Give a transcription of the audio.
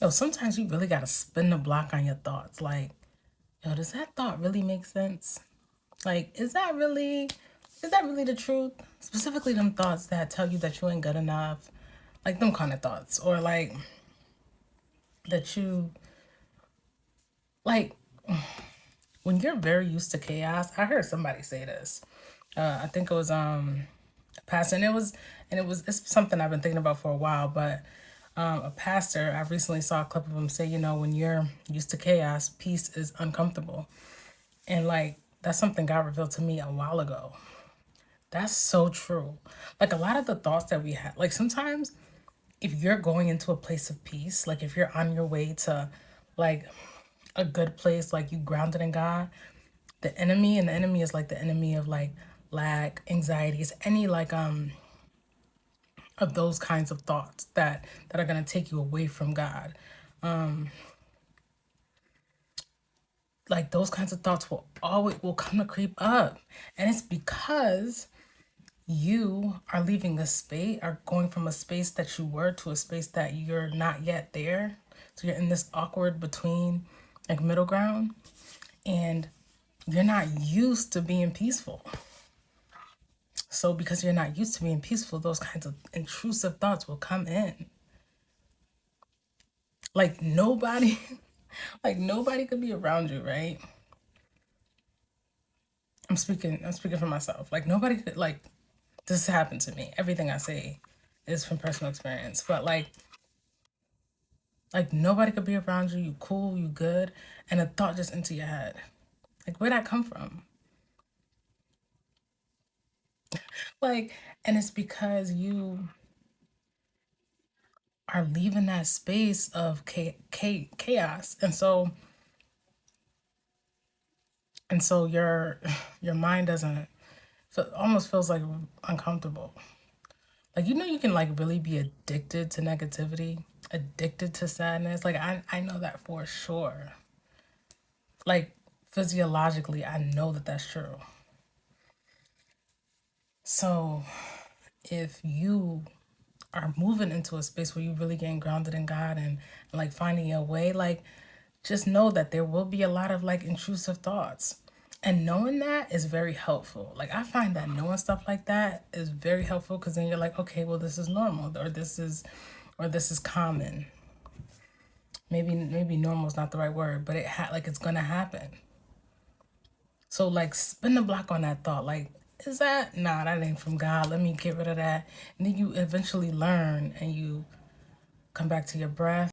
Yo, sometimes you really gotta spin the block on your thoughts. Like, yo, does that thought really make sense? Like, is that really the truth? Specifically them thoughts that tell you that you ain't good enough. Like them kind of thoughts. Or like that you like when you're very used to chaos. I heard somebody say this. I think it was a pastor, and it's something I've been thinking about for a while, but a pastor, I recently saw a clip of him say, when you're used to chaos, peace is uncomfortable. And like that's something God revealed to me a while ago. That's so true. Like a lot of the thoughts that we have, like sometimes if you're going into a place of peace, like if you're on your way to like a good place, like you grounded in God, the enemy is like the enemy of like lack, anxieties, any like of those kinds of thoughts that are gonna take you away from God. Like those kinds of thoughts will come to creep up. And it's because you are leaving a space, are going from a space that you were to a space that you're not yet there. So you're in this awkward between like middle ground, and you're not used to being peaceful. So because you're not used to being peaceful, those kinds of intrusive thoughts will come in. Like nobody like nobody could be around you, right? I'm speaking for myself. Like nobody could, like, this happened to me. Everything I say is from personal experience. But like nobody could be around you, you cool, you good, and a thought just into your head. Like where'd that come from? Like, and it's because you are leaving that space of chaos. And so your mind doesn't almost feels like uncomfortable. Like you can like really be addicted to negativity, addicted to sadness. Like I know that for sure. Like physiologically, I know that that's true. So if you are moving into a space where you really getting grounded in God, and like finding your way, like just know that there will be a lot of like intrusive thoughts. And knowing that is very helpful. Like I find that knowing stuff like that is very helpful, because then you're like, okay, well this is normal, or this is common. Maybe normal is not the right word, but like it's gonna happen. So like spin the block on that thought. Like, is that nah, that ain't from God. Let me get rid of that. And then you eventually learn, and you come back to your breath.